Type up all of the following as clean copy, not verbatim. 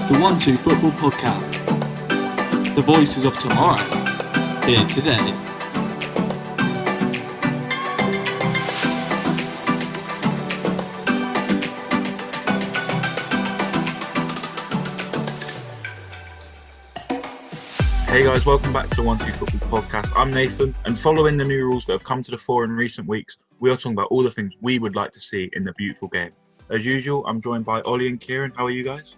The O2F Football Podcast. The voices of tomorrow, here today. Hey guys, welcome back to the O2F Football Podcast. I'm Nathan, and following the new rules that have come to the fore in recent weeks, we are talking about all the things we would like to see in the beautiful game. As usual, I'm joined by Ollie and Kieran. How are you guys?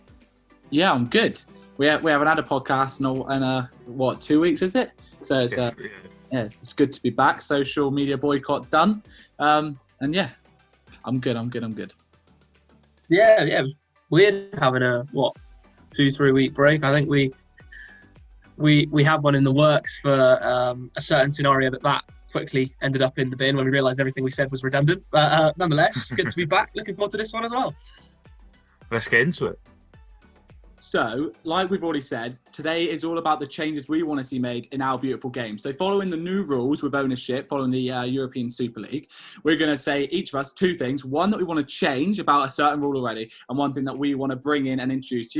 Yeah, I'm good. We haven't had a podcast in 2 weeks, is it? So it's it's good to be back. Social media boycott done, and yeah, I'm good. Yeah. Weird having a 2-3 week break. I think we had one in the works for a certain scenario, but that quickly ended up in the bin when we realised everything we said was redundant. But nonetheless, good to be back. Looking forward to this one as well. Let's get into it. So, like we've already said, today is all about the changes we want to see made in our beautiful game. So, following the new rules with ownership, following the European Super League, we're going to say each of us two things. One that we want to change about a certain rule already, and one thing that we want to bring in and introduce,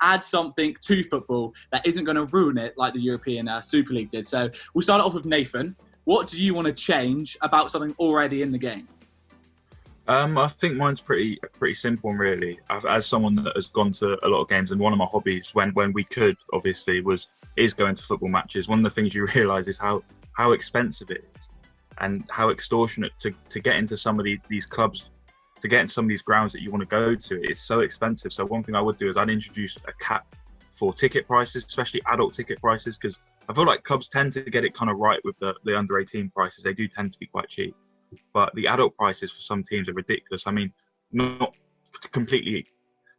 add something to football that isn't going to ruin it like the European Super League did. So, we'll start off with Nathan. What do you want to change about something already in the game? I think mine's pretty simple, really. As someone that has gone to a lot of games, and one of my hobbies, when we could, obviously, is going to football matches. One of the things you realise is how expensive it is, and how extortionate to get into some of these clubs, to get into some of these grounds that you want to go to. It's so expensive. So one thing I would do is I'd introduce a cap for ticket prices, especially adult ticket prices, because I feel like clubs tend to get it kind of right with the under 18 prices. They do tend to be quite cheap. But the adult prices for some teams are ridiculous. I mean, not completely.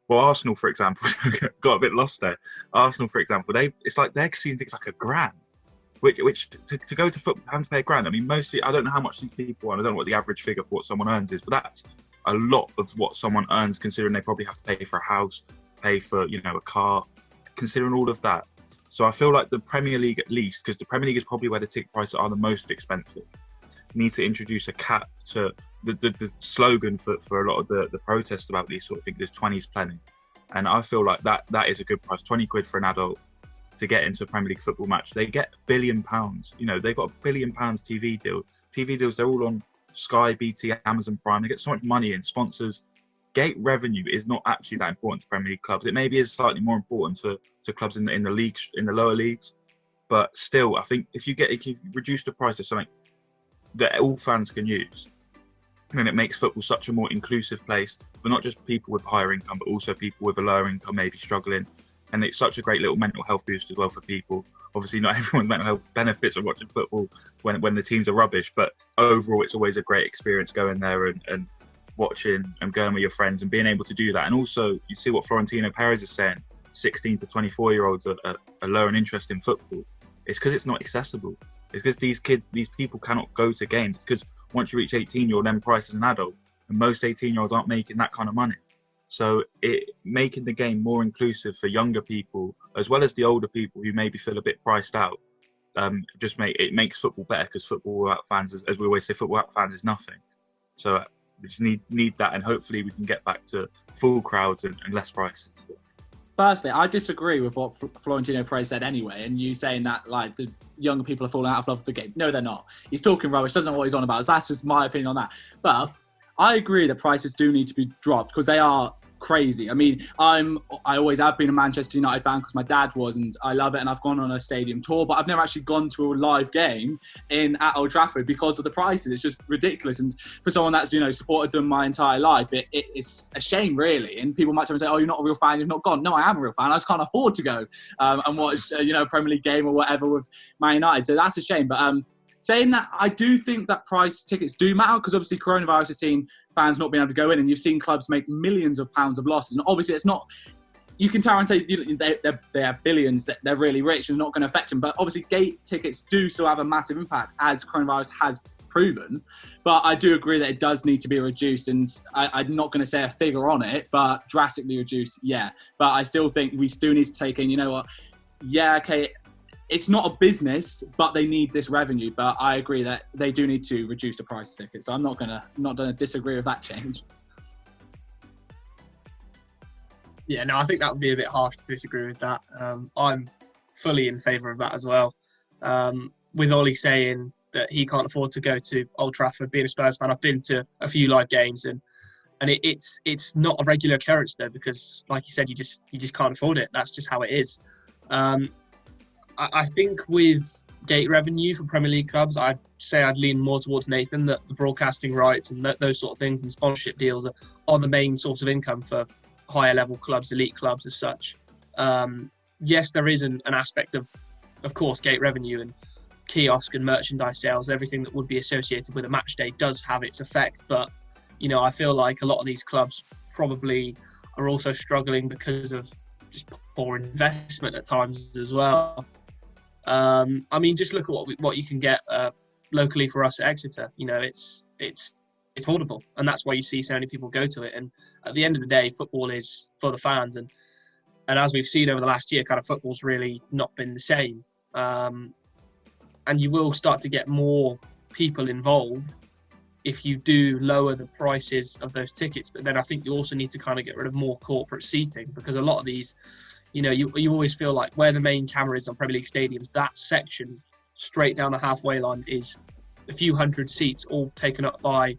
Well, Arsenal, for example, got a bit lost there. Arsenal, for example, it's like their season ticket's like £1,000, which to go to football and to pay £1,000. I mean, mostly I don't know how much these people earn. I don't know what the average figure for what someone earns is, but that's a lot of what someone earns, considering they probably have to pay for a house, pay for a car, considering all of that. So I feel like the Premier League, at least, because the Premier League is probably where the ticket prices are the most expensive, need to introduce a cap to the slogan for a lot of the protests about these sort of things is 20's plenty. And I feel like that is a good price. £20 for an adult to get into a Premier League football match. They get £1 billion. They've got £1 billion TV deal. TV deals, they're all on Sky, BT, Amazon Prime. They get so much money in sponsors. Gate revenue is not actually that important to Premier League clubs. It maybe is slightly more important to clubs in the leagues, in the lower leagues. But still, I think if you reduce the price of something that all fans can use, then it makes football such a more inclusive place for not just people with higher income, but also people with a lower income maybe struggling. And it's such a great little mental health boost as well for people. Obviously, not everyone's mental health benefits from watching football when the teams are rubbish, but overall, it's always a great experience going there and watching and going with your friends and being able to do that. And also, you see what Florentino Perez is saying, 16 to 24-year-olds are low in interest in football. It's because it's not accessible. It's because these people cannot go to games. It's because once you reach 18, you're then priced as an adult, and most 18-year-olds aren't making that kind of money. So making the game more inclusive for younger people, as well as the older people who maybe feel a bit priced out, it makes football better, because football without fans, as we always say, football without fans is nothing. So we just need that, and hopefully we can get back to full crowds and less prices. Firstly, I disagree with what Florentino Perez said anyway, and you saying that like the younger people are falling out of love with the game. No, they're not. He's talking rubbish, doesn't know what he's on about. So that's just my opinion on that. But I agree that prices do need to be dropped, because they are crazy. I mean, I always have been a Manchester United fan because my dad was, and I love it, and I've gone on a stadium tour, but I've never actually gone to a live game at Old Trafford because of the prices. It's just ridiculous, and for someone that's supported them my entire life, it's a shame, really. And people might say, "Oh, you're not a real fan, you've not gone." No, I am a real fan. I just can't afford to go and watch a Premier League game or whatever with Man United, so that's a shame. But saying that, I do think that price tickets do matter, because obviously coronavirus has seen fans not being able to go in, and you've seen clubs make millions of pounds of losses. And obviously it's not, you can tell and say they have billions, that they're really rich and not going to affect them. But obviously gate tickets do still have a massive impact, as coronavirus has proven. But I do agree that it does need to be reduced, and I'm not going to say a figure on it, but drastically reduced, yeah. But I still think we still need to take in, it's not a business, but they need this revenue. But I agree that they do need to reduce the price of tickets. So I'm not gonna disagree with that change. Yeah, no, I think that would be a bit harsh to disagree with that. I'm fully in favour of that as well. With Ollie saying that he can't afford to go to Old Trafford, being a Spurs fan, I've been to a few live games, and it's not a regular occurrence though, because like you said, you just can't afford it. That's just how it is. I think with gate revenue for Premier League clubs, I'd say I'd lean more towards Nathan, that the broadcasting rights and those sort of things and sponsorship deals are the main source of income for higher level clubs, elite clubs as such. Yes, there is an aspect of course, gate revenue and kiosk and merchandise sales, everything that would be associated with a match day does have its effect. But, you know, I feel like a lot of these clubs probably are also struggling because of just poor investment at times as well. I mean, just look at what you can get locally for us at Exeter. You know, it's affordable, and that's why you see so many people go to it. And at the end of the day, football is for the fans, and as we've seen over the last year, kind of football's really not been the same. And you will start to get more people involved if you do lower the prices of those tickets. But then I think you also need to kind of get rid of more corporate seating, because a lot of these, you know, you always feel like where the main camera is on Premier League stadiums, that section straight down the halfway line is a few hundred seats all taken up by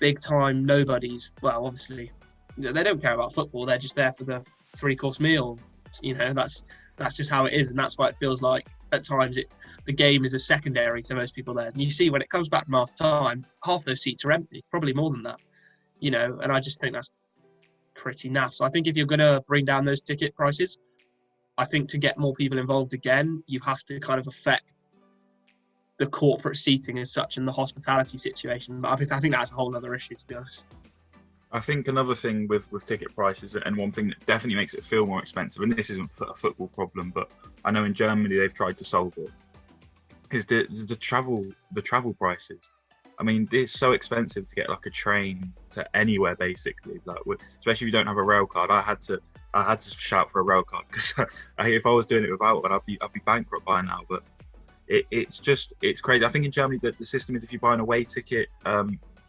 big time nobodies. Well, obviously they don't care about football, they're just there for the 3-course meal. You know, that's just how it is, and that's why it feels like at times the game is a secondary to most people there. And you see when it comes back from half time, half those seats are empty, probably more than that. You know, and I just think that's pretty naff. So I think if you're going to bring down those ticket prices, I think to get more people involved again, you have to kind of affect the corporate seating as such and the hospitality situation. But I think that's a whole other issue, to be honest. I think another thing with ticket prices, and one thing that definitely makes it feel more expensive, and this isn't a football problem, but I know in Germany they've tried to solve it, is the travel prices. I mean, it's so expensive to get like a train to anywhere basically. Like, especially if you don't have a rail card. I had to shout for a rail card, because if I was doing it without one, I'd be bankrupt by now. But it's crazy. I think in Germany the system is if you buy an away ticket,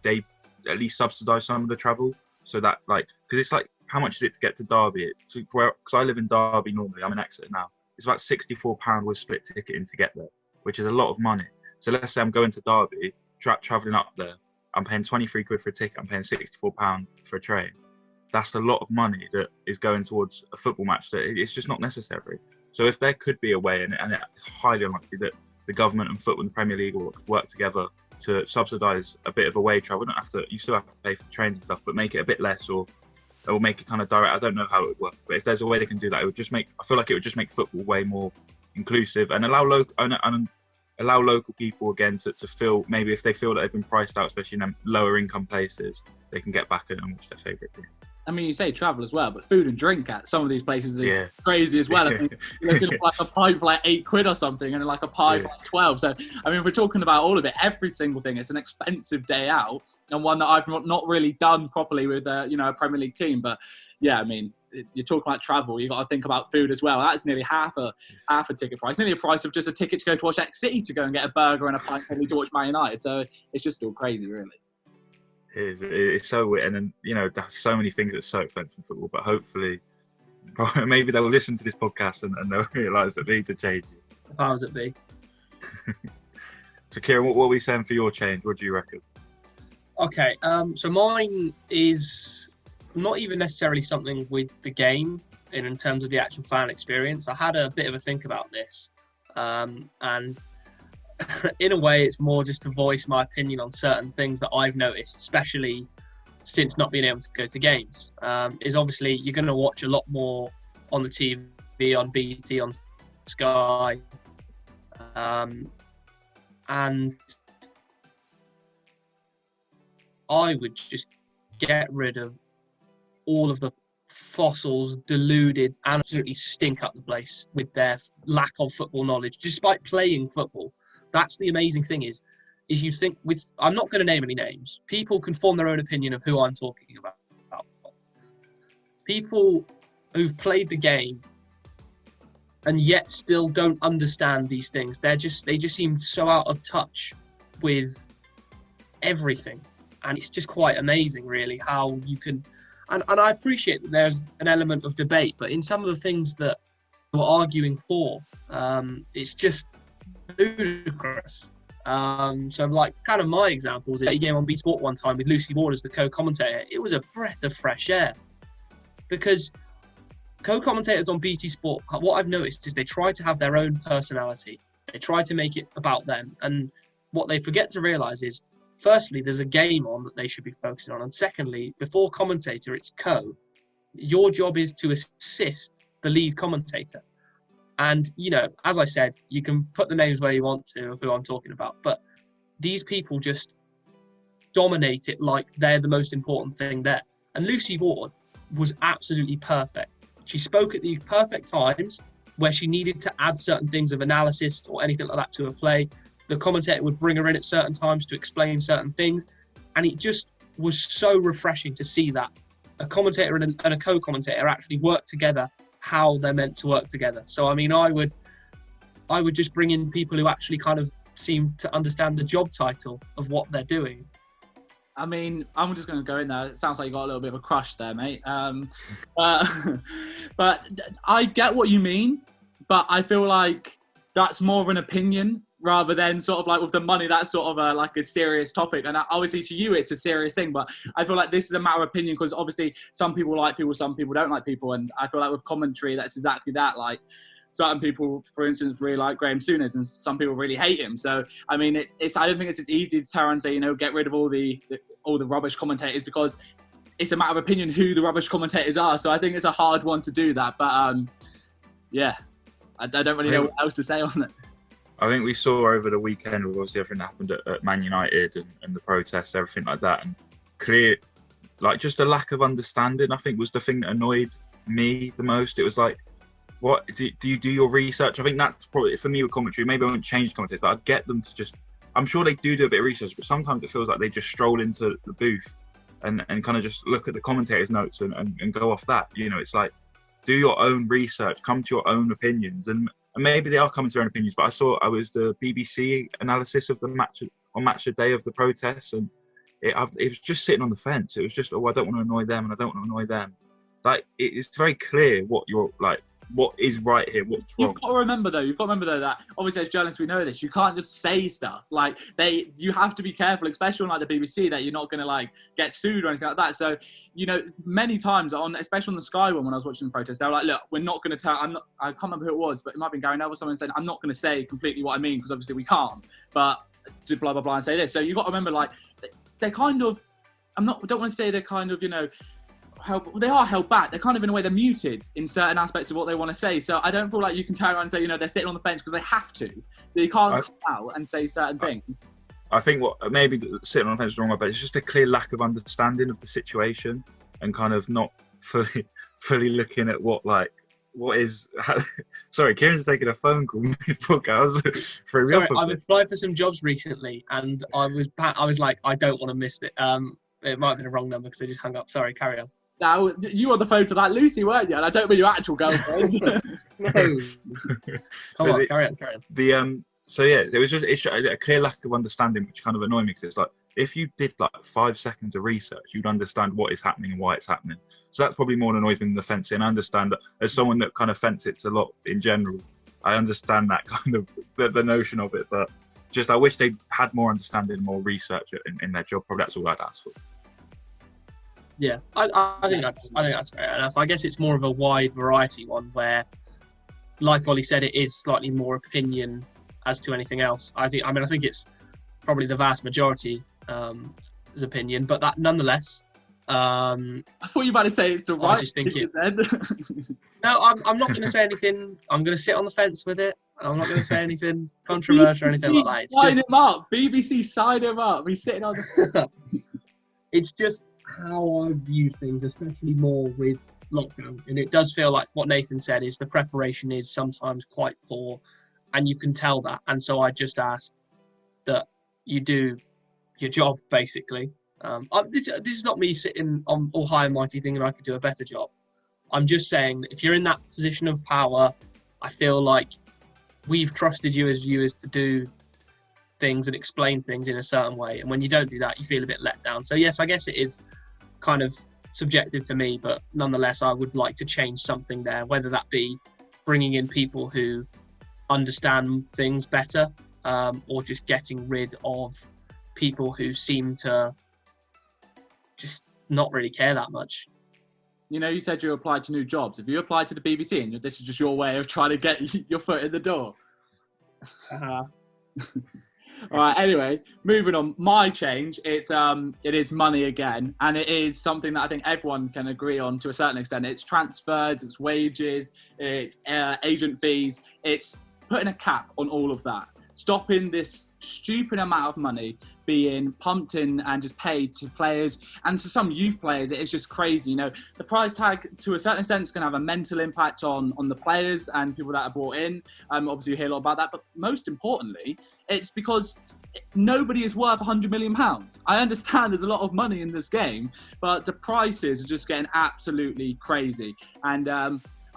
they at least subsidise some of the travel, so that, like, because it's like, how much is it to get to Derby? Because I live in Derby normally, I'm in Exeter now. It's about £64 with split ticketing to get there, which is a lot of money. So let's say I'm going to Derby, travelling up there, I'm paying 23 quid for a ticket, I'm paying £64 for a train. That's a lot of money that is going towards a football match that it's just not necessary. So if there could be a way, and it's highly unlikely, that the government and football and the Premier League will work together to subsidise a bit of away travel. You still have to pay for trains and stuff, but make it a bit less, or make it kind of direct. I don't know how it would work, but if there's a way they can do that, I feel like it would just make football way more inclusive, and allow local people again to feel, maybe if they feel that they've been priced out, especially in lower income places, they can get back and watch their favourite team. I mean, you say travel as well, but food and drink at some of these places is crazy as well. I mean, you know, like a pint for like £8 or something, and like a pie for like 12. So, I mean, if we're talking about all of it, every single thing, it's an expensive day out, and one that I've not really done properly with, a Premier League team. But yeah, I mean, you're talking about travel, you've got to think about food as well. That's nearly half a ticket price, nearly the price of just a ticket to go to watch X City, to go and get a burger and a pint to watch Man United. So it's just all crazy, really. It's so weird, and then, you know, there's so many things that's so expensive in football, but hopefully maybe they'll listen to this podcast and they'll realise that they need to change it. The powers that be. So Kieran, what are we saying for your change? What do you reckon? Okay, so mine is not even necessarily something with the game in terms of the actual fan experience. I had a bit of a think about this, and in a way, it's more just to voice my opinion on certain things that I've noticed, especially since not being able to go to games. Is obviously you're going to watch a lot more on the TV, on BT, on Sky, and I would just get rid of all of the fossils, deluded, absolutely stink up the place with their lack of football knowledge, despite playing football. That's the amazing thing is you think I'm not going to name any names. People can form their own opinion of who I'm talking about. People who've played the game and yet still don't understand these things. They just seem so out of touch with everything. And it's just quite amazing, really, how you can And I appreciate that there's an element of debate, but in some of the things that we're arguing for, it's just ludicrous. So like kind of my examples, a game on B Sport one time with Lucy Ward as the co-commentator, it was a breath of fresh air, because co-commentators on BT Sport, what I've noticed is they try to have their own personality. They try to make it about them, and what they forget to realise is, firstly, there's a game on that they should be focusing on, and secondly, before commentator, it's co. Your job is to assist the lead commentator. And, you know, as I said, you can put the names where you want to of who I'm talking about, but these people just dominate it like they're the most important thing there. And Lucy Ward was absolutely perfect. She spoke at the perfect times where she needed to add certain things of analysis or anything like that to a play. The commentator would bring her in at certain times to explain certain things. And it just was so refreshing to see that a commentator and a co-commentator actually work together how they're meant to work together. So, I mean, I would just bring in people who actually kind of seem to understand the job title of what they're doing. I mean, I'm just going to go in there. It sounds like you got a little bit of a crush there, mate. But I get what you mean, but I feel like that's more of an opinion rather than sort of like with the money, that's sort of like a serious topic. And obviously to you, it's a serious thing, but I feel like this is a matter of opinion because obviously some people like people, some people don't like people. And I feel like with commentary, that's exactly that. Like certain people, for instance, really like Graham Souness and some people really hate him. So, I mean, it's I don't think it's as easy to turn around and say, you know, get rid of all the rubbish commentators because it's a matter of opinion who the rubbish commentators are. So I think it's a hard one to do that. But yeah, I don't really know what else to say on it. I think we saw over the weekend with obviously everything that happened at Man United and the protests, everything like that, and clear, like just a lack of understanding, I think was the thing that annoyed me the most. It was like, what do you do your research? I think that's probably, for me with commentary, maybe I won't change commentators, but I'd get them to just, I'm sure they do a bit of research, but sometimes it feels like they just stroll into the booth and kind of just look at the commentator's notes and go off that. You know, it's like, do your own research, come to your own opinions, and maybe they are coming to their own opinions, but I was the BBC analysis of the match on match day of the protests, and it was just sitting on the fence. It was just, oh, I don't want to annoy them, and I don't want to annoy them. Like, it's very clear what you're like, what is right here, what's wrong. You've got to remember though that obviously as journalists we know this, you can't just say stuff. Like you have to be careful, especially on like the BBC, that you're not going to like get sued or anything like that. So, you know, many times especially on the Sky one when I was watching the protest, they were like, look, we're not going to tell, I can't remember who it was, but it might have been Gary Neville or someone saying, I'm not going to say completely what I mean because obviously we can't, but to blah, blah, blah and say this. So you've got to remember, like, they're kind of, I don't want to say they're kind of, you know, they are held back. They're kind of, in a way, they're muted in certain aspects of what they want to say. So I don't feel like you can turn around and say, you know, they're sitting on the fence because they have to. They can't come out and say certain things. I think what maybe sitting on the fence is wrong, but it's just a clear lack of understanding of the situation and kind of not fully looking at what is. Sorry, Kieran's taking a phone call mid-podcast. Sorry, I've applied for some jobs recently, and I was like, I don't want to miss it. It might have been a wrong number because they just hung up. Sorry, carry on. Now, you were on the phone to that Lucy, weren't you? And I don't mean your actual girlfriend. No. Come on, carry on. So yeah, there was just a clear lack of understanding, which kind of annoyed me because it's like, if you did like 5 seconds of research, you'd understand what is happening and why it's happening. So that's probably more annoys me than the fencing. I understand that as someone that kind of fences a lot in general, I understand that kind of the notion of it, but just I wish they had more understanding, more research in their job. Probably that's all I'd ask for. Yeah, I think that's fair enough. I guess it's more of a wide variety one where, like Ollie said, it is slightly more opinion as to anything else. I think it's probably the vast majority is opinion, but that nonetheless. I thought you were about to say it's the right. I just think it. No, I'm not going to say anything. I'm going to sit on the fence with it. I'm not going to say anything controversial or anything like that. Sign him up. BBC, sign him up. He's sitting on the. It's just how I view things, especially more with lockdown. And it does feel like what Nathan said is the preparation is sometimes quite poor, and you can tell that. And so I just ask that you do your job, basically. This is not me sitting on all high and mighty thinking I could do a better job. I'm just saying that if you're in that position of power, I feel like we've trusted you as viewers to do things and explain things in a certain way. And when you don't do that, you feel a bit let down. So yes, I guess it is kind of subjective to me, but nonetheless, I would like to change something there, whether that be bringing in people who understand things better, or just getting rid of people who seem to just not really care that much. You know, you said you applied to new jobs. Have you applied to the BBC and this is just your way of trying to get your foot in the door? All right, anyway, moving on. My change, it is money again, and it is something that I think everyone can agree on to a certain extent. It's transfers, it's wages, it's agent fees. It's putting a cap on all of that. Stopping this stupid amount of money being pumped in and just paid to players, and to some youth players, it is just crazy. You know, the price tag to a certain extent is going to have a mental impact on the players and people that are brought in. Obviously, you hear a lot about that, but most importantly, it's because nobody is worth £100 million. I understand there's a lot of money in this game, but the prices are just getting absolutely crazy. And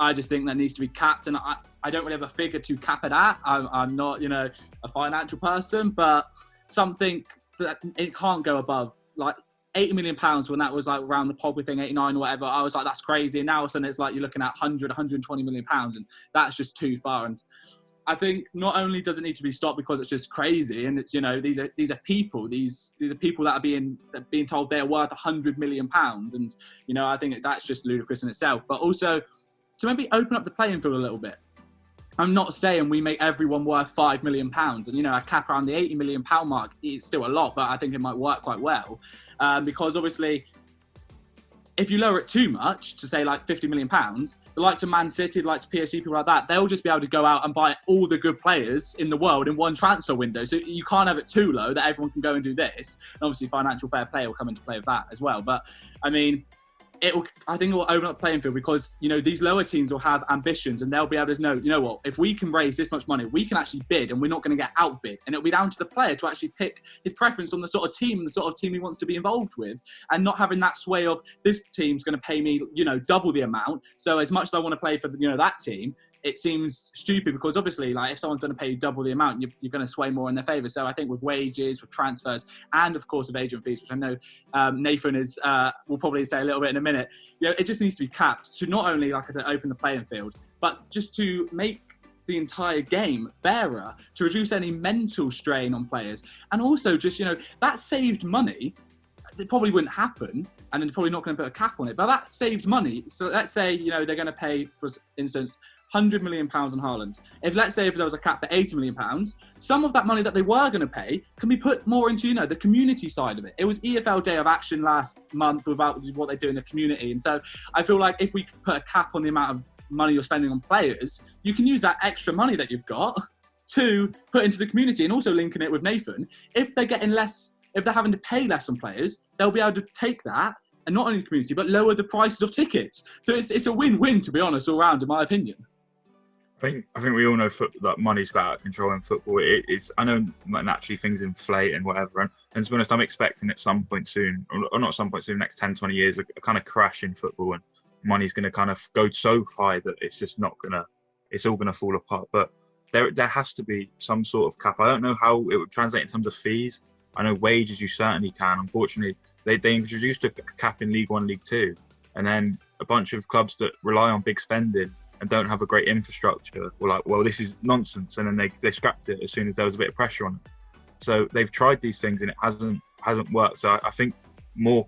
I just think that needs to be capped. And I don't really have a figure to cap it at. I'm not, you know, a financial person, but something that it can't go above, like £80 million when that was like around the Pogba thing, 89 or whatever. I was like, that's crazy. And now all of a sudden it's like you're looking at 120 million pounds, and that's just too far. And I think not only does it need to be stopped because it's just crazy, and it's, you know, these are people, these are people that are being told they're worth £100 million, and you know, I think that's just ludicrous in itself. But also to maybe open up the playing field a little bit. I'm not saying we make everyone worth £5 million, and you know, a cap around the £80 million mark is still a lot, but I think it might work quite well, because obviously, if you lower it too much to say like £50 million, the likes of Man City, the likes of PSG, people like that, they'll just be able to go out and buy all the good players in the world in one transfer window. So you can't have it too low that everyone can go and do this. And obviously, financial fair play will come into play with that as well. But I mean, I think it will open up the playing field because, you know, these lower teams will have ambitions and they'll be able to know, you know what, if we can raise this much money, we can actually bid and we're not going to get outbid. And it'll be down to the player to actually pick his preference on the sort of team he wants to be involved with, and not having that sway of this team's going to pay me, you know, double the amount. So as much as I want to play for, you know, that team, it seems stupid because obviously, like, if someone's going to pay you double the amount, you're going to sway more in their favour. So I think with wages, with transfers, and of course with agent fees, which I know Nathan will probably say a little bit in a minute, you know, it just needs to be capped to not only, like I said, open the playing field, but just to make the entire game fairer, to reduce any mental strain on players, and also just, you know, that saved money. It probably wouldn't happen, and they're probably not going to put a cap on it, but that saved money. So let's say, you know, they're going to pay, for instance, £100 million on Haaland. Let's say there was a cap for £80 million, some of that money that they were going to pay can be put more into, you know, the community side of it. It was EFL Day of Action last month about what they do in the community. And so I feel like if we put a cap on the amount of money you're spending on players, you can use that extra money that you've got to put into the community, and also linking it with Nathan. If they're getting less, if they're having to pay less on players, they'll be able to take that and not only the community, but lower the prices of tickets. So it's a win-win, to be honest, all round, in my opinion. I think we all know that money's got out of control in football. It's, I know naturally things inflate and whatever, and to be honest, I'm expecting at some point soon, or not some point soon, next 10, 20 years, a kind of crash in football, and money's going to kind of go so high that it's just not going to, it's all going to fall apart. But there has to be some sort of cap. I don't know how it would translate in terms of fees. I know wages you certainly can. Unfortunately, they introduced a cap in League One, League Two, and then a bunch of clubs that rely on big spending and don't have a great infrastructure were like, well, this is nonsense, and then they scrapped it as soon as there was a bit of pressure on it. So they've tried these things and it hasn't worked. So I think more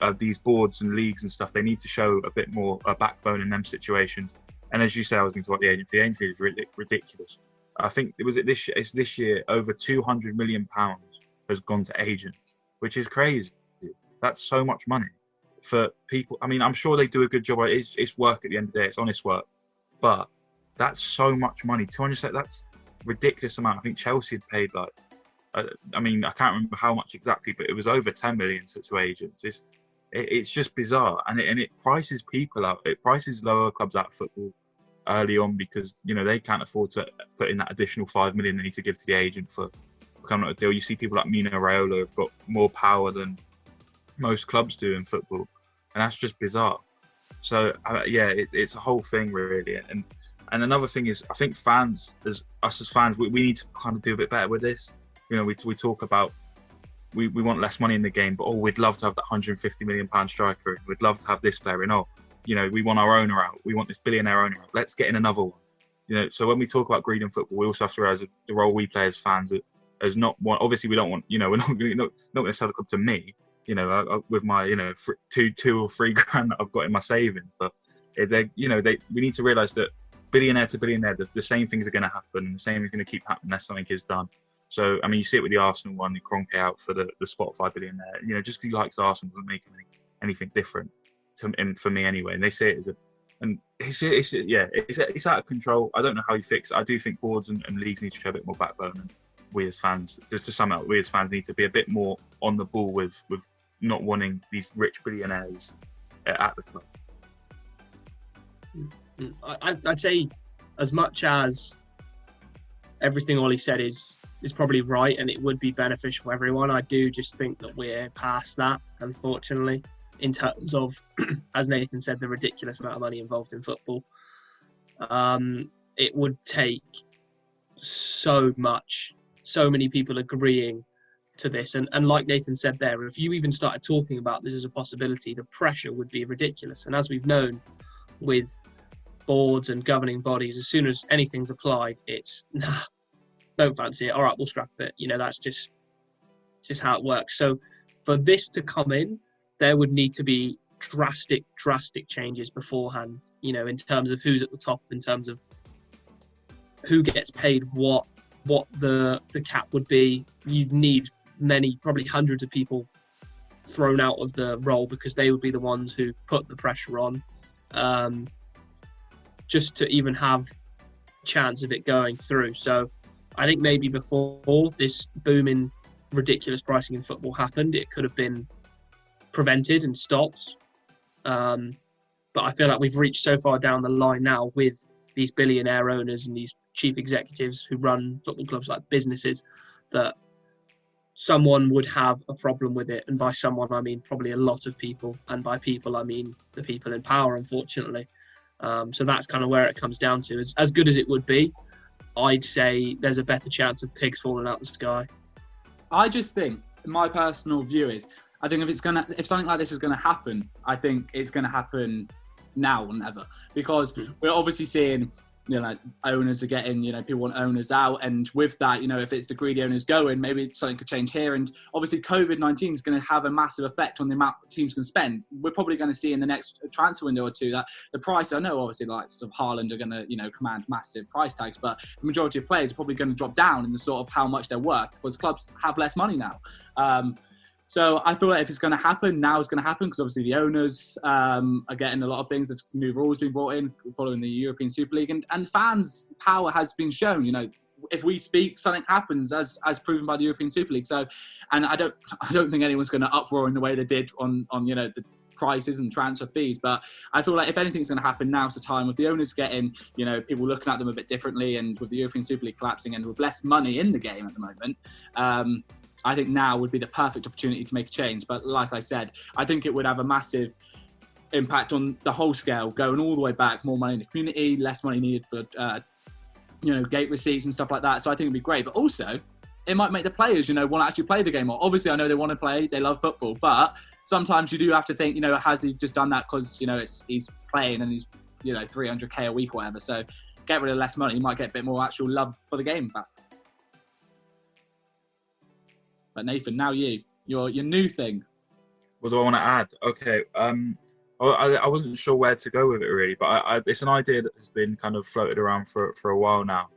of these boards and leagues and stuff, they need to show a bit more a backbone in them situations. And as you say, I was going to talk about the agent fee. The agent fee is ridiculous. I think this year over £200 million has gone to agents, which is crazy. That's so much money for people. I mean, I'm sure they do a good job. It's work at the end of the day. It's honest work. But that's so much money. 200, that's ridiculous amount. I think Chelsea had paid like, I mean, I can't remember how much exactly, but it was over 10 million to agents. It's just bizarre, and it prices people out. It prices lower clubs out of football early on because, you know, they can't afford to put in that additional 5 million they need to give to the agent for coming out a deal. You see people like Mino Raiola have got more power than most clubs do in football, and that's just bizarre. So yeah, it's a whole thing really. And another thing is, I think fans, as fans, we need to kind of do a bit better with this. You know, we talk about we want less money in the game, but we'd love to have that £150 million striker in. We'd love to have this player in. We want our owner out. We want this billionaire owner out. Let's get in another one. So when we talk about greed in football, we also have to realize that the role we play as fans as not one. Obviously, we don't want. We're not going to sell it up to me. With my two or three grand that I've got in my savings. But we need to realize that billionaire to billionaire, the same things are going to happen, and the same is going to keep happening unless something is done. So, I mean, you see it with the Arsenal one, the Kroenke out for the Spotify billionaire. Just because he likes Arsenal doesn't make anything different for me anyway. And they say it it's out of control. I don't know how you fix it. I do think boards and leagues need to show a bit more backbone, and we as fans, just to sum up, we as fans need to be a bit more on the ball with not wanting these rich billionaires at the club. I'd say, as much as everything Ollie said is probably right and it would be beneficial for everyone, I do just think that we're past that, unfortunately, in terms of, as Nathan said, the ridiculous amount of money involved in football. It would take so many people agreeing to this. And like Nathan said there, if you even started talking about this as a possibility, the pressure would be ridiculous. And as we've known with boards and governing bodies, as soon as anything's applied, it's, nah, don't fancy it. All right, we'll scrap it. That's just how it works. So for this to come in, there would need to be drastic changes beforehand, in terms of who's at the top, in terms of who gets paid what the cap would be. You'd need probably hundreds of people thrown out of the role because they would be the ones who put the pressure on, just to even have chance of it going through. So I think maybe before this booming ridiculous pricing in football happened, it could have been prevented and stopped. But I feel like we've reached so far down the line now with these billionaire owners and these chief executives who run football clubs like businesses, that someone would have a problem with it. And by someone, I mean probably a lot of people. And by people, I mean the people in power, unfortunately. So that's kind of where it comes down to. As good as it would be, I'd say there's a better chance of pigs falling out the sky. I just think, my personal view is, I think if something like this is going to happen, I think it's going to happen now or never. Because we're obviously seeing, owners are getting, people want owners out. And with that, if it's the greedy owners going, maybe something could change here. And obviously COVID-19 is going to have a massive effect on the amount teams can spend. We're probably going to see in the next transfer window or two that the price, I know obviously like sort of Haaland are going to, command massive price tags, but the majority of players are probably going to drop down in the sort of how much they're worth because clubs have less money now. So I feel like if it's going to happen, now it's going to happen because obviously the owners are getting a lot of things. There's new rules being brought in following the European Super League, and fans' power has been shown. If we speak, something happens, as proven by the European Super League. So, and I don't think anyone's going to uproar in the way they did on the prices and transfer fees. But I feel like if anything's going to happen, now's the time. With the owners getting, people looking at them a bit differently, and with the European Super League collapsing, and with less money in the game at the moment. I think now would be the perfect opportunity to make a change. But like I said, I think it would have a massive impact on the whole scale, going all the way back, more money in the community, less money needed for, gate receipts and stuff like that. So I think it'd be great. But also, it might make the players, want to actually play the game more. Obviously, I know they want to play, they love football. But sometimes you do have to think, has he just done that because, he's playing and he's, 300k a week or whatever. So get rid of less money, you might get a bit more actual love for the game back. But Nathan, now your new thing. What do I want to add? Okay, I wasn't sure where to go with it really, but it's an idea that has been kind of floated around for a while now,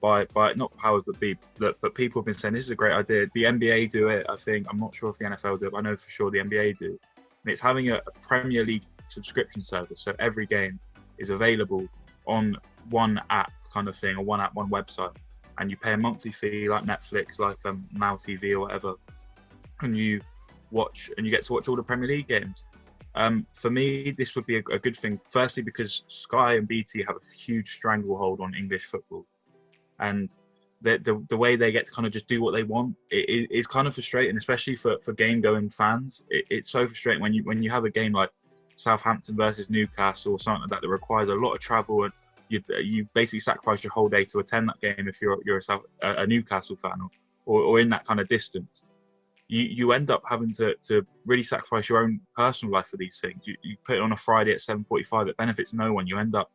by not powers but people have been saying this is a great idea. The NBA do it, I think. I'm not sure if the NFL do it, but I know for sure the NBA do. And it's having a Premier League subscription service, so every game is available on one app kind of thing, or one app, one website. And you pay a monthly fee like Netflix, like Now TV or whatever, and you get to watch all the Premier League games. For me, this would be a good thing. Firstly, because Sky and BT have a huge stranglehold on English football, and the way they get to kind of just do what they want is kind of frustrating, especially for game-going fans. It's so frustrating when you have a game like Southampton versus Newcastle or something like that requires a lot of travel, and you basically sacrifice your whole day to attend that game if you're a Newcastle fan or in that kind of distance. you end up having to really sacrifice your own personal life for these things. You put it on a Friday at 7:45, it benefits no one. You end up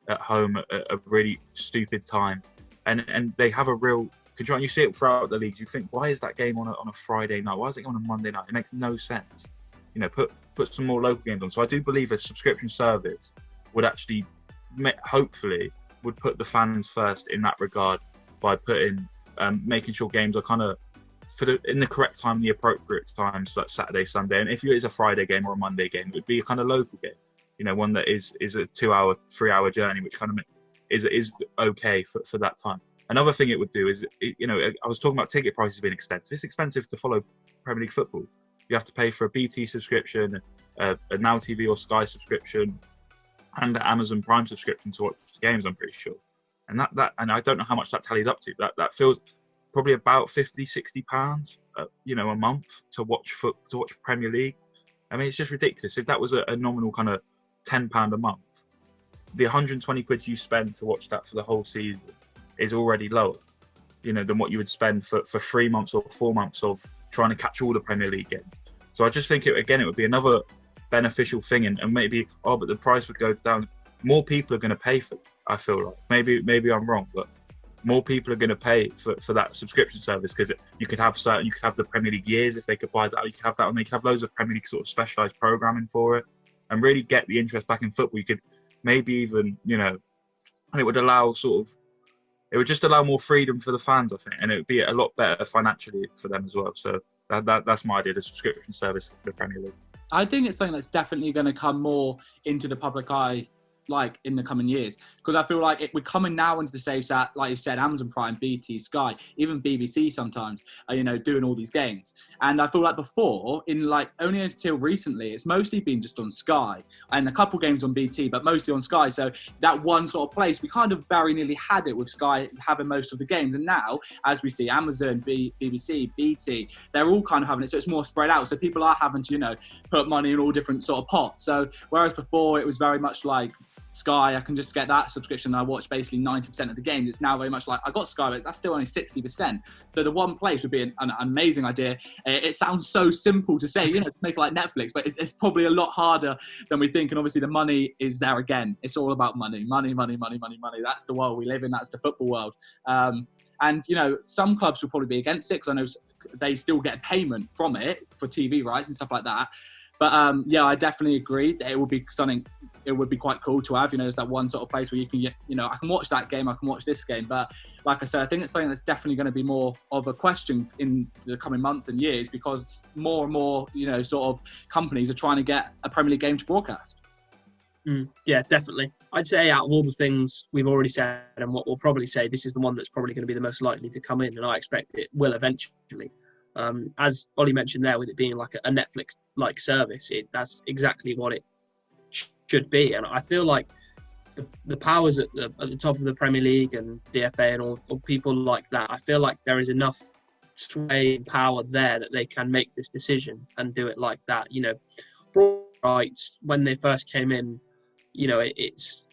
at home at a really stupid time, and they have a real control. And you see it throughout the leagues. You think, why is that game on a Friday night? Why is it on a Monday night? It makes no sense. Put some more local games on. So I do believe a subscription service would actually, hopefully, would put the fans first in that regard by putting, making sure games are kind of in the correct time, the appropriate times, like Saturday, Sunday. And if it is a Friday game or a Monday game, it would be a kind of local game. One that is a 2-hour, 3-hour journey, which kind of is okay for that time. Another thing it would do is, I was talking about ticket prices being expensive. It's expensive to follow Premier League football. You have to pay for a BT subscription, a Now TV or Sky subscription, and an Amazon Prime subscription to watch the games, I'm pretty sure. And and I don't know how much that tallies up to. That feels probably about £50-60, a month to watch Premier League. I mean, it's just ridiculous. If that was a nominal kind of £10 a month, the 120 quid you spend to watch that for the whole season is already lower, than what you would spend for 3 months or 4 months of trying to catch all the Premier League games. So I just think it would be another beneficial thing, and maybe, but the price would go down. More people are going to pay for it, I feel like. Maybe I'm wrong, but more people are going to pay for that subscription service, because you could have the Premier League years if they could buy that. You could have that, and you could have loads of Premier League sort of specialised programming for it, and really get the interest back in football. You could maybe even, and it would just allow more freedom for the fans, I think, and it would be a lot better financially for them as well. So that's my idea, the subscription service for the Premier League. I think it's something that's definitely going to come more into the public eye, like in the coming years, because I feel like we're coming now into the stage that, like you said, Amazon Prime, BT, Sky, even BBC sometimes are, doing all these games. And I feel like before, only until recently, it's mostly been just on Sky and a couple games on BT, but mostly on Sky. So that one sort of place, we kind of very nearly had it with Sky having most of the games. And now, as we see, Amazon, BBC, BT, they're all kind of having it. So it's more spread out. So people are having to, put money in all different sort of pots. So whereas before it was very much like, Sky, I can just get that subscription and I watch basically 90% of the games. It's now very much like, I got Sky, but that's still only 60%. So the one place would be an amazing idea. It sounds so simple to say, to make it like Netflix, but it's probably a lot harder than we think. And obviously the money is there again. It's all about money. That's the world we live in. That's the football world. And, some clubs will probably be against it, because I know they still get payment from it for TV rights and stuff like that. But I definitely agree that it would be something. It would be quite cool to have. There's that one sort of place where you can get, I can watch that game, I can watch this game. But like I said, I think it's something that's definitely going to be more of a question in the coming months and years, because more and more, sort of companies are trying to get a Premier League game to broadcast. Yeah, definitely. I'd say out of all the things we've already said and what we'll probably say, this is the one that's probably going to be the most likely to come in, and I expect it will eventually. As Ollie mentioned there, with it being like a Netflix-like service, that's exactly what it should be. And I feel like the powers at the top of the Premier League and the FA and all people like that, I feel like there is enough sway and power there that they can make this decision and do it like that. Broad rights, when they first came in, it's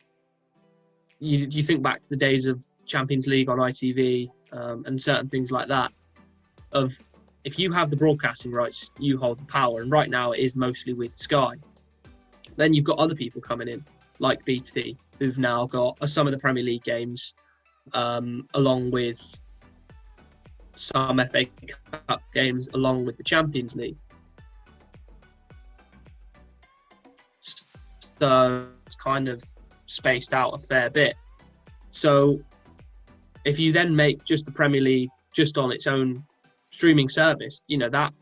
you think back to the days of Champions League on ITV and certain things like that, of if you have the broadcasting rights, you hold the power. And right now it is mostly with Sky. Then you've got other people coming in, like BT, who've now got some of the Premier League games, along with some FA Cup games, along with the Champions League. So it's kind of spaced out a fair bit. So if you then make just the Premier League just on its own streaming service, that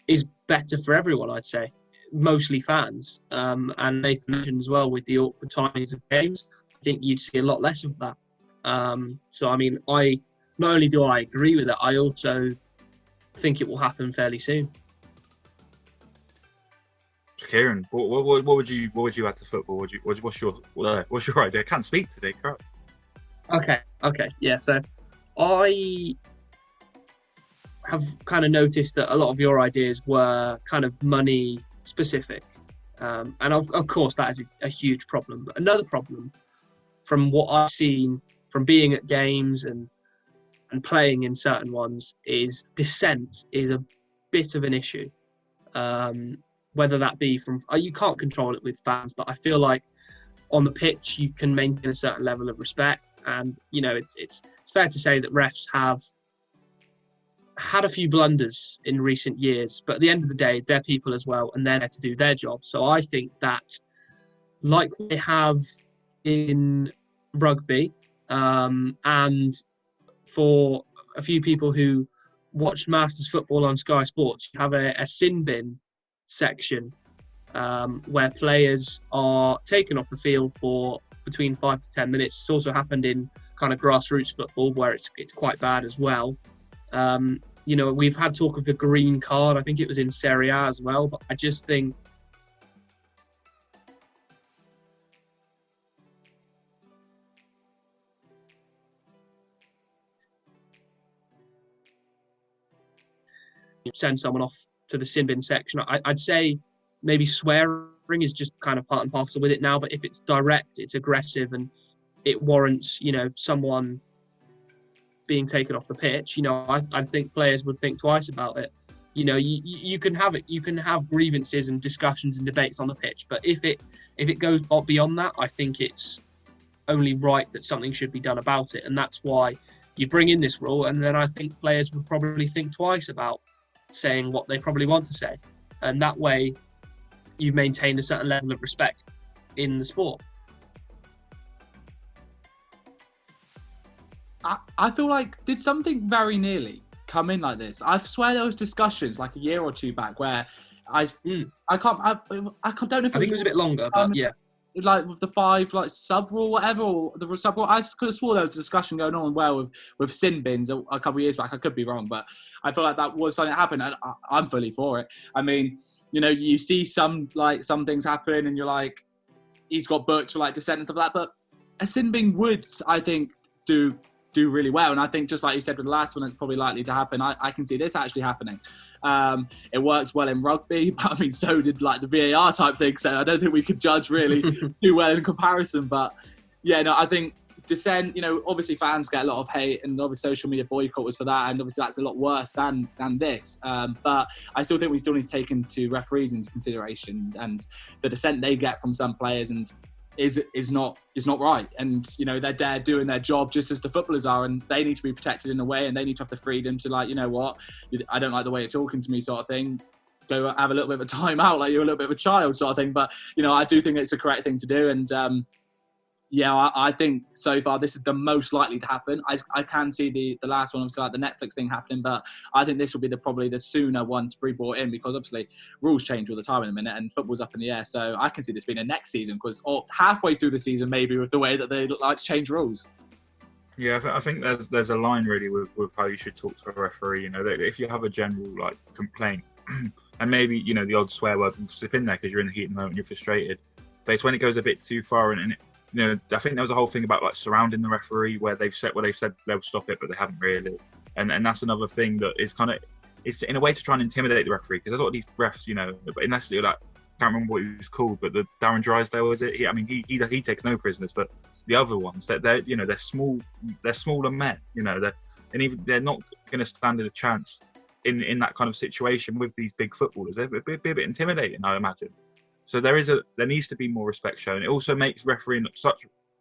is better for everyone, I'd say. Mostly fans. And Nathan mentioned as well, with the awkward timings of games, I think you'd see a lot less of that. So, I mean, not only do I agree with it, I also think it will happen fairly soon. Kieran, what would you add to football? What's your idea? I can't speak today, correct? Okay, yeah. So I have kind of noticed that a lot of your ideas were kind of money specific, and of course that is a huge problem. But another problem, from what I've seen from being at games and and playing in certain ones is dissent is a bit of an issue. Whether that be from you can't control it with fans, but I feel like on the pitch you can maintain a certain level of respect, and it's fair to say that refs have had a few blunders in recent years, but at the end of the day they're people as well, and they're there to do their job. So I think that, like they have in rugby, and for a few people who watch Masters football on Sky Sports, you have a sin bin section where players are taken off the field for between 5 to 10 minutes. It's also happened in kind of grassroots football where it's quite bad as well. We've had talk of the green card. I think it was in Serie A as well, but I just think send someone off to the sin bin section. I'd say maybe swearing is just kind of part and parcel with it now, but if it's direct, it's aggressive, and it warrants, someone being taken off the pitch, I think players would think twice about it. You can have it, you can have grievances and discussions and debates on the pitch, but if it goes beyond that, I think it's only right that something should be done about it, and that's why you bring in this rule. And then I think players would probably think twice about saying what they probably want to say, and that way you've maintained a certain level of respect in the sport. I feel like, did something very nearly come in like this? I swear there was discussions like a year or two back where I don't know if I think it was a bit longer, but yeah. Like with the 5 like sub rule, whatever, or the sub rule. I could have swore there was a discussion going on with sin bins a couple of years back. I could be wrong, but I feel like that was something that happened, and I'm fully for it. I mean, you see some things happen, and you're like, he's got booked for like dissent and stuff like that. But a sin bin would, I think, do really well, and I think just like you said with the last one, it's probably likely to happen. I can see this actually happening. It works well in rugby, but I mean, so did like the VAR type thing. So I don't think we could judge really too well in comparison. But yeah, no, I think dissent. Obviously fans get a lot of hate, and obviously social media boycott was for that, and obviously that's a lot worse than this. But I still think we still need to take into referees into consideration, and the dissent they get from some players and is not right. And they're there doing their job just as the footballers are, and they need to be protected in a way, and they need to have the freedom to, like, I don't like the way you're talking to me, sort of thing. Go have a little bit of a time out, like you're a little bit of a child, sort of thing. But I do think it's the correct thing to do, and I think so far this is the most likely to happen. I can see the last one, obviously, like the Netflix thing happening, but I think this will be probably the sooner one to be brought in, because obviously rules change all the time in a minute, and football's up in the air. So I can see this being a next season, because halfway through the season, maybe, with the way that they like to change rules. Yeah, I think there's a line really with how you should talk to a referee. That if you have a general like complaint, and maybe the odd swear word will slip in there because you're in the heat of the moment, you're frustrated. But it's when it goes a bit too far, and I think there was a whole thing about like surrounding the referee where they've said they'll stop it, but they haven't really. And that's another thing that is it's in a way to try and intimidate the referee, because a lot of these refs, unless you're like, I can't remember what he was called, but the Darren Drysdale, was it? He takes no prisoners, but the other ones, they're smaller men, they're not going to stand a chance in that kind of situation with these big footballers. It'd be a bit intimidating, I imagine. So there needs to be more respect shown. It also makes refereeing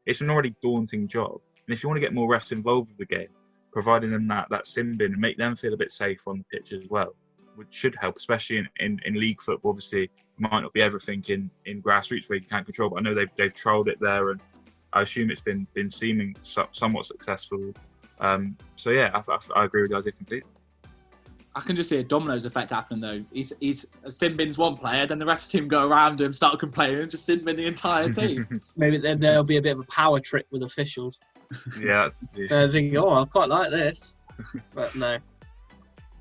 it's an already daunting job. And if you want to get more refs involved with the game, providing them that sin bin and make them feel a bit safer on the pitch as well, which should help, especially in league football. Obviously, it might not be everything in grassroots where you can't control, but I know they've trialled it there, and I assume it's been seeming somewhat successful. So yeah, I agree with you guys completely. I can just see a dominoes effect happening though. He's sin bins one player, then the rest of the team go around him, start complaining, and just sin bin the entire team. Maybe there'll be a bit of a power trip with officials. Yeah. Thinking, I quite like this, but no.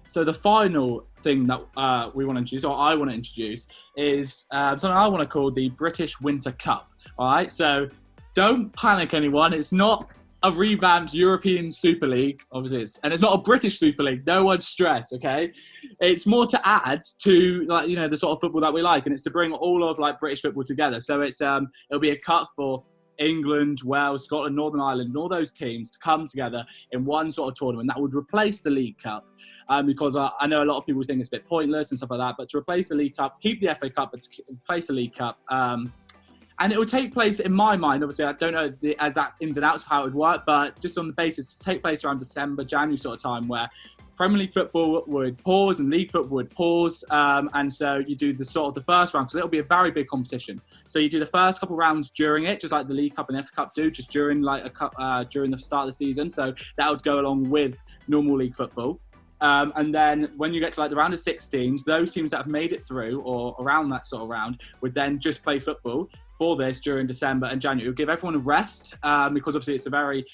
So the final thing that we want to introduce, or I want to introduce, is something I want to call the British Winter Cup. All right, so don't panic, anyone. It's not a revamped European Super League, obviously, it's not a British Super League. No one stress, okay? It's more to add to the sort of football that we like, and it's to bring all of British football together. So it's it'll be a cup for England, Wales, Scotland, Northern Ireland, and all those teams to come together in one sort of tournament that would replace the League Cup. Because I know a lot of people think it's a bit pointless and stuff like that, but to replace the League Cup, keep the FA Cup, but to replace the League Cup. And it would take place, in my mind, obviously, I don't know the exact ins and outs of how it would work, but just on the basis to take place around December, January sort of time, where Premier League football would pause and League football would pause. And so you do the sort of the first round, because it'll be a very big competition. So you do the first couple rounds during it, just like the League Cup and FA Cup do, just during during the start of the season. So that would go along with normal league football. And then when you get to like the round of 16s, those teams that have made it through or around that sort of round would then just play football for this during December and January. It would give everyone a rest because obviously it's a very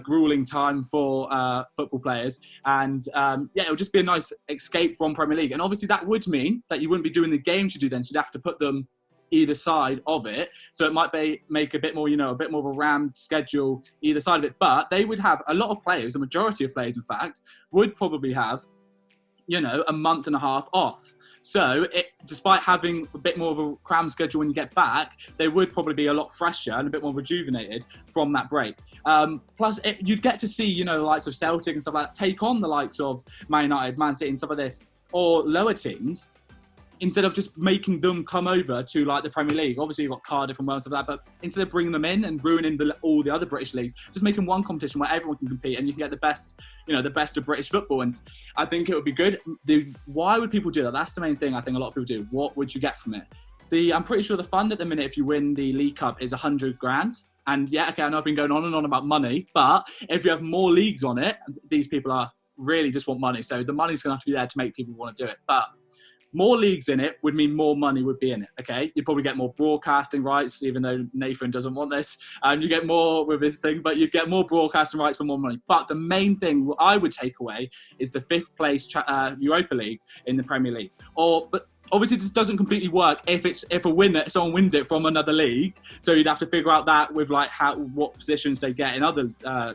grueling time for football players. And it would just be a nice escape from Premier League. And obviously that would mean that you wouldn't be doing the games you do then. So you'd have to put them either side of it. So it might make a bit more, a bit more of a rammed schedule either side of it. But they would have a lot of players, a majority of players, in fact, would probably have, a month and a half off. So despite having a bit more of a cram schedule when you get back, they would probably be a lot fresher and a bit more rejuvenated from that break. Plus, you'd get to see, the likes of Celtic and stuff like that take on the likes of Man United, Man City and stuff like this, or lower teams, instead of just making them come over to like the Premier League. Obviously, you've got Cardiff and Wales and stuff like that, but instead of bringing them in and ruining all the other British leagues, just making one competition where everyone can compete and you can get the best, the best of British football. And I think it would be good. Why would people do that? That's the main thing I think a lot of people do. What would you get from it? I'm pretty sure the fund at the minute, if you win the League Cup, is 100 grand. And yeah, okay, I know I've been going on and on about money, but if you have more leagues on it, these people are really just want money. So the money's going to have to be there to make people want to do it. But more leagues in it would mean more money would be in it, okay? You'd probably get more broadcasting rights, even though Nathan doesn't want this. You get more with this thing, but you get more broadcasting rights for more money. But the main thing I would take away is the 5th place Europa League in the Premier League. But obviously this doesn't completely work if someone wins it from another league. So you'd have to figure out that with like what positions they get in other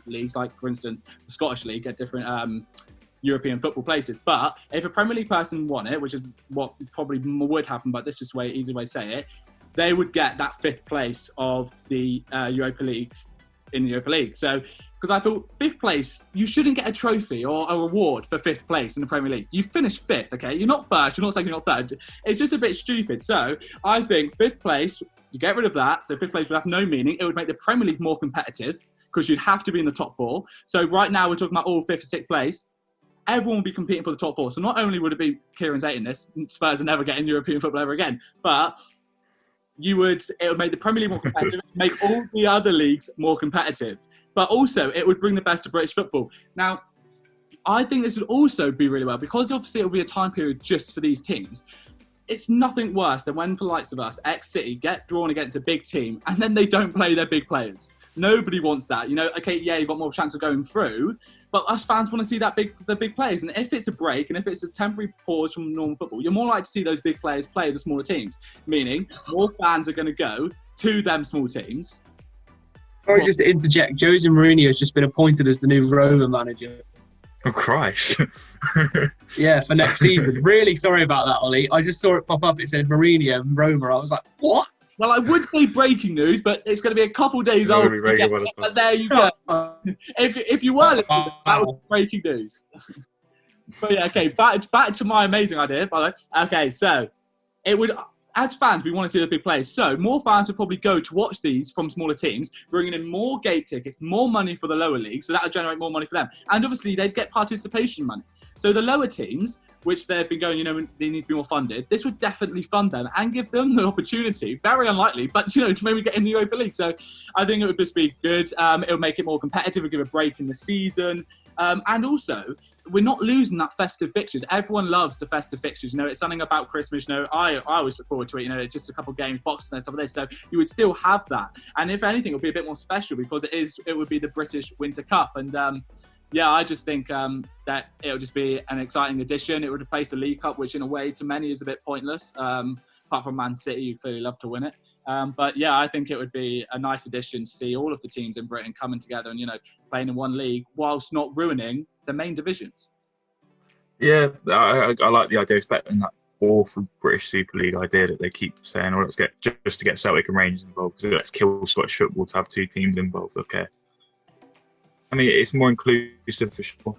leagues, like for instance, the Scottish League at different European football places. But if a Premier League person won it, which is what probably would happen, but this is the easy way to say it, they would get that 5th place of the Europa League in the Europa League. So, because I thought 5th place, you shouldn't get a trophy or a reward for 5th place in the Premier League. You finished 5th, okay? You're not first, you're not second, you're not third. It's just a bit stupid. So I think 5th place, you get rid of that. So 5th place would have no meaning. It would make the Premier League more competitive because you'd have to be in the top 4. So right now we're talking about all 5th and 6th place. Everyone will be competing for the top 4. So not only would it be Kieran's hating this, Spurs are never getting European football ever again, but it would make the Premier League more competitive, make all the other leagues more competitive. But also, it would bring the best of British football. Now, I think this would also be really well, because obviously it will be a time period just for these teams. It's nothing worse than when, for the likes of us, ex-City get drawn against a big team and then they don't play their big players. Nobody wants that. Okay, yeah, you've got more chance of going through, but us fans want to see the big players. And if it's a break and if it's a temporary pause from normal football, you're more likely to see those big players play the smaller teams, meaning more fans are going to go to them small teams. Sorry, just to interject, Jose Mourinho has just been appointed as the new Roma manager. Oh, Christ. Yeah, for next season. Really sorry about that, Ollie. I just saw it pop up. It said Mourinho and Roma. I was like, what? Well, I would say breaking news, but it's going to be a couple days old. But there you go. If you were listening, that was breaking news. But yeah, okay, back to my amazing idea, by the way. Okay, so it would, as fans, we want to see the big players. So more fans would probably go to watch these from smaller teams, bringing in more gate tickets, more money for the lower league, so that would generate more money for them. And obviously, they'd get participation money. So the lower teams, which they've been going, they need to be more funded, this would definitely fund them and give them the opportunity, very unlikely, but, to maybe get in the Europa League. So I think it would just be good. It would make it more competitive, it would give a break in the season. And also, we're not losing that festive fixtures. Everyone loves the festive fixtures. It's something about Christmas. I always look forward to it. Just a couple of games, boxing and stuff like this. So you would still have that. And if anything, it would be a bit more special because it would be the British Winter Cup. And yeah, I just think that it would just be an exciting addition. It would replace the League Cup, which in a way to many is a bit pointless. Apart from Man City, who clearly love to win it. But yeah, I think it would be a nice addition to see all of the teams in Britain coming together and, playing in one league whilst not ruining the main divisions. Yeah, I like the idea of expecting that awful British Super League idea that they keep saying, "Oh, let's get just to get Celtic and Rangers involved, because let's kill Scottish football to have two teams involved." Okay, I mean it's more inclusive for sure.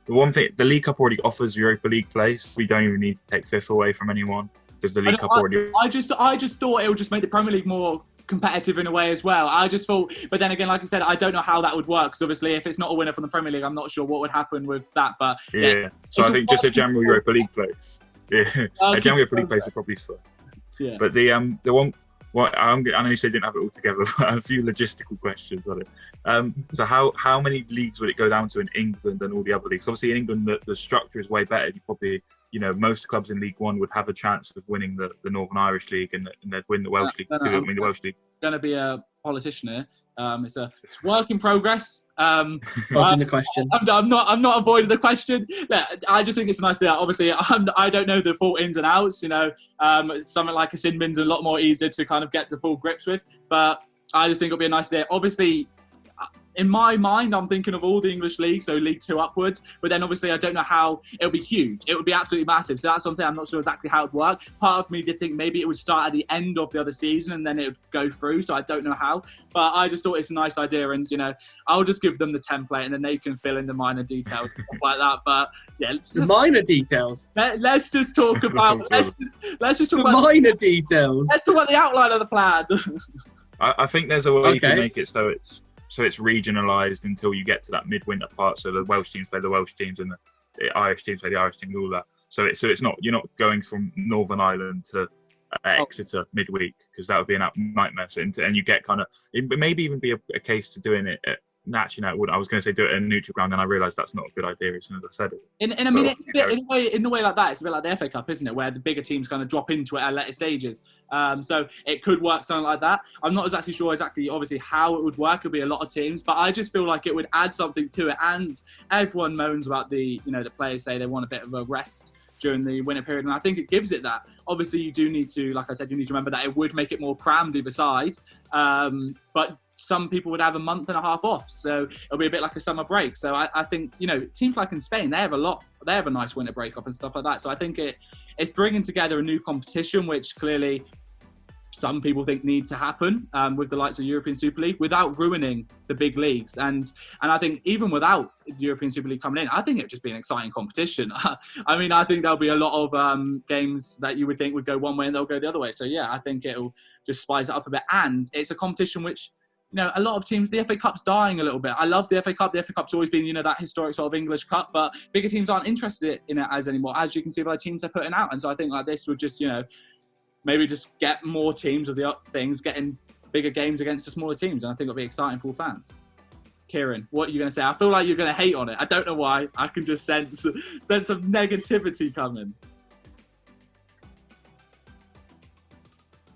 The one thing, the League Cup already offers Europa League place. We don't even need to take fifth away from anyone because the League Cup already. I just thought it would just make the Premier League more competitive in a way as well. I just thought, but then again, like I said, I don't know how that would work, because obviously if it's not a winner from the Premier League, I'm not sure what would happen with that. But yeah. So I think just a general Europa League place. Yeah, a general Europa League place would probably start. Yeah. But the one, what I know you said didn't have it all together, but a few logistical questions on it. So how many leagues would it go down to in England and all the other leagues? Obviously in England the structure is way better. You probably, most clubs in League One would have a chance of winning the Northern Irish League, and they'd win the Welsh League too. I mean the Welsh League. Going to be a politician here. It's work in progress. Dodging the question. I'm not avoiding the question. I just think it's a nice idea. Obviously, I don't know the full ins and outs. Something like a sin bin's a lot more easier to kind of get the full grips with. But I just think it'll be a nice idea. Obviously, in my mind, I'm thinking of all the English leagues, so League Two upwards. But then obviously, I don't know how it'll be huge. It would be absolutely massive. So that's what I'm saying. I'm not sure exactly how it would work. Part of me did think maybe it would start at the end of the other season and then it would go through. So I don't know how. But I just thought it's a nice idea, and I'll just give them the template and then they can fill in the minor details and stuff like that. But yeah, the minor details. Let's just talk about. let's just talk the about minor details. Let's talk about the outline of the plan. I think there's a way to make it so it's regionalised until you get to that midwinter part. So the Welsh teams play the Welsh teams and the Irish teams play the Irish teams, all that. So it's not, you're not going from Northern Ireland to Exeter midweek, because that would be a nightmare. So, and you get kind of, it maybe even be a case to doing it at, actually, no, I was going to say do it in a neutral ground, and I realised that's not a good idea as soon as I said it. In a way like that, it's a bit like the FA Cup, isn't it? Where the bigger teams kind of drop into it at later stages. So it could work something like that. I'm not exactly sure obviously how it would work. It'd be a lot of teams, but I just feel like it would add something to it. And everyone moans about the players say they want a bit of a rest during the winter period, and I think it gives it that. Obviously, you do need to, like I said, you need to remember that it would make it more crammed either side. But some people would have a month and a half off, so it'll be a bit like a summer break. So I think, teams like in Spain, they have a nice winter break off and stuff like that. So I think it's bringing together a new competition, which clearly some people think needs to happen with the likes of European Super League without ruining the big leagues. And I think even without the European Super League coming in, I think it would just be an exciting competition. I mean, I think there'll be a lot of games that you would think would go one way and they'll go the other way. So yeah, I think it'll just spice it up a bit. And it's a competition which, a lot of teams, the FA Cup's dying a little bit. I love the FA Cup. The FA Cup's always been, that historic sort of English cup, but bigger teams aren't interested in it as anymore, as you can see by the teams they're putting out. And so I think like this would just, maybe just get more teams of the things, getting bigger games against the smaller teams. And I think it'll be exciting for all fans. Kieran, what are you going to say? I feel like you're going to hate on it. I don't know why. I can just sense some negativity coming.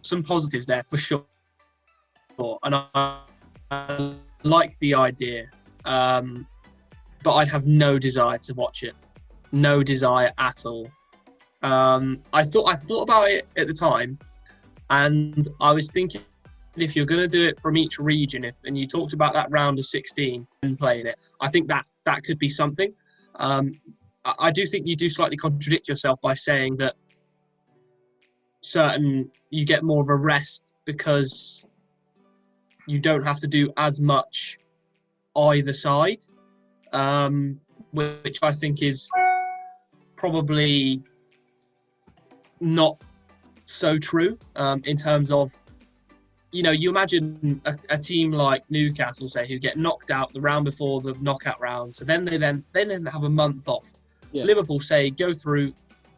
Some positives there for sure. And I like the idea, but I'd have no desire to watch it. No desire at all. I thought about it at the time, and I was thinking, if you're going to do it from each region, and you talked about that round of 16 and playing it, I think that could be something. I do think you do slightly contradict yourself by saying that you get more of a rest because you don't have to do as much either side, which I think is probably not so true in terms of, you imagine a team like Newcastle, say, who get knocked out the round before the knockout round, so then they have a month off. Yeah. Liverpool, say, go through,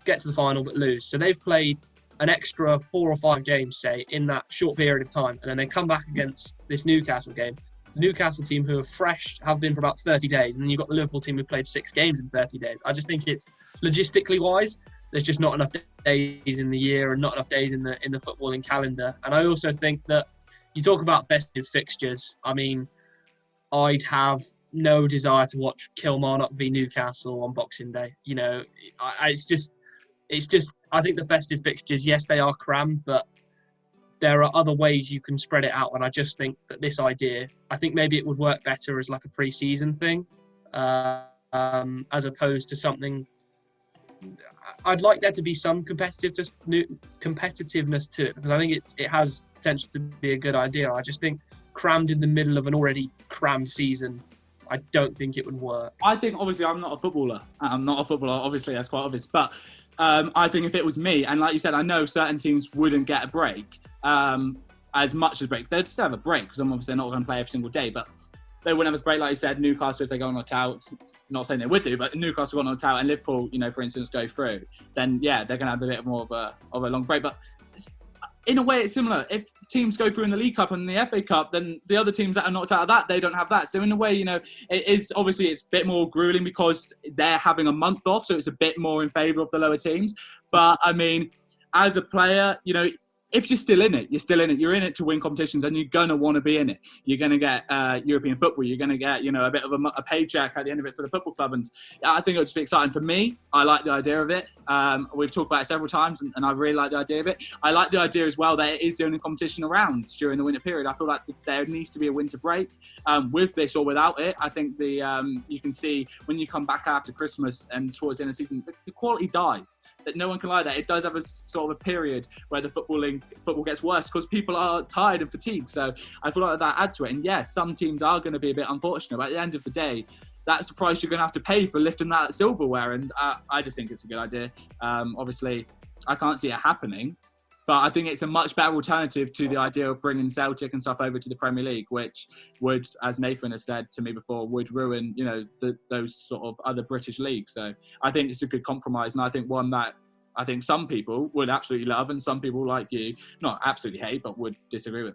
get to the final but lose, so they've played an extra 4 or 5 games, say, in that short period of time, and then they come back against this Newcastle game. The Newcastle team, who are fresh, have been for about 30 days, and then you've got the Liverpool team who played 6 games in 30 days. I just think it's logistically wise, there's just not enough days in the year and not enough days in the footballing calendar. And I also think that you talk about festive fixtures. I mean, I'd have no desire to watch Kilmarnock v Newcastle on Boxing Day. It's just. I think the festive fixtures, yes, they are crammed, but there are other ways you can spread it out. And I just think that this idea, I think maybe it would work better as like a pre-season thing, as opposed to something I'd like there to be some competitiveness to it, because I think it has potential to be a good idea. I just think crammed in the middle of an already crammed season, I don't think it would work. I think, obviously, I'm not a footballer. Obviously, that's quite obvious. But I think if it was me, and like you said, I know certain teams wouldn't get a break as much as breaks. They'd still have a break, because obviously they're not going to play every single day. But they wouldn't have a break, like you said. Newcastle, if they go on a out, not saying they would do, but Newcastle go on a out, and Liverpool, for instance, go through, then yeah, they're going to have a bit more of a long break. But in a way, it's similar. If teams go through in the League Cup and the FA Cup, then the other teams that are knocked out of that, they don't have that. So in a way, it is obviously it's a bit more grueling because they're having a month off, so it's a bit more in favour of the lower teams. But I mean, as a player, if you're still in it, you're still in it. You're in it to win competitions, and you're going to want to be in it. You're going to get European football. You're going to get, a bit of a paycheck at the end of it for the football club. And I think it would just be exciting. For me, I like the idea of it. We've talked about it several times, and I really like the idea of it. I like the idea as well that it is the only competition around during the winter period. I feel like there needs to be a winter break. With this or without it, I think you can see when you come back after Christmas and towards the end of the season, the quality dies. That no one can lie that. It does have a sort of a period where the football gets worse because people are tired and fatigued. So I feel like that adds to it. And yes, some teams are going to be a bit unfortunate, but at the end of the day, that's the price you're going to have to pay for lifting that silverware. And I just think it's a good idea. Obviously, I can't see it happening, but I think it's a much better alternative to the idea of bringing Celtic and stuff over to the Premier League, which would, as Nathan has said to me before, would ruin, those sort of other British leagues. So I think it's a good compromise, and I think one that I think some people would absolutely love, and some people like you, not absolutely hate, but would disagree with.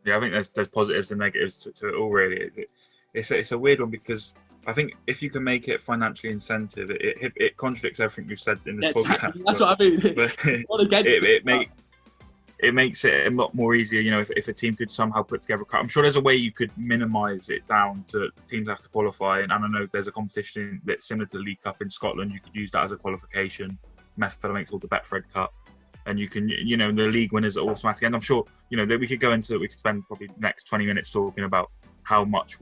Yeah, I think there's positives and negatives to it all, really. It's a weird one because I think if you can make it financially incentive, it contradicts everything we've said in this podcast. That's what I mean. Not against it makes it a lot more easier, if a team could somehow put together. I'm sure there's a way you could minimise it down to teams have to qualify. And I don't know, there's a competition that's similar to the League Cup in Scotland. You could use that as a qualification method. I think it's called the Betfred Cup. And you can, the league winners are automatic. And I'm sure, that we could go into it. We could spend probably the next 20 minutes talking about how much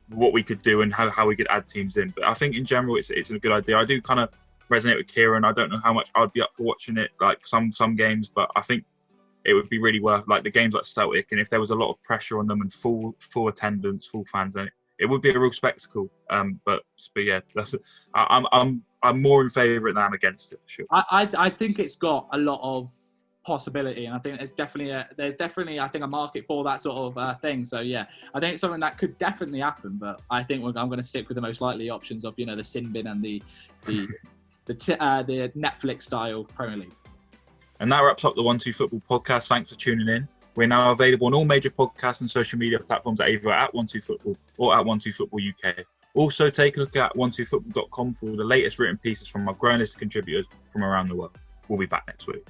what we could do and how we could add teams in. But I think in general, it's a good idea. I do kind of resonate with Kieran. I don't know how much I'd be up for watching it, like some games, but I think it would be really worth, like the games like Celtic, and if there was a lot of pressure on them and full attendance, full fans, then it would be a real spectacle. But yeah, I'm more in favour of it than I'm against it, for sure. I think it's got a lot of possibility, and I think there's definitely I think a market for that sort of thing. So yeah, I think it's something that could definitely happen. But I think I'm going to stick with the most likely options of the sin bin and the Netflix style Premier League. And that wraps up the 1-2 Football podcast. Thanks for tuning in. We're now available on all major podcast and social media platforms at either at 1-2 Football or at 1-2 Football UK. Also, take a look at 12football.com for all the latest written pieces from our growing list of contributors from around the world. We'll be back next week.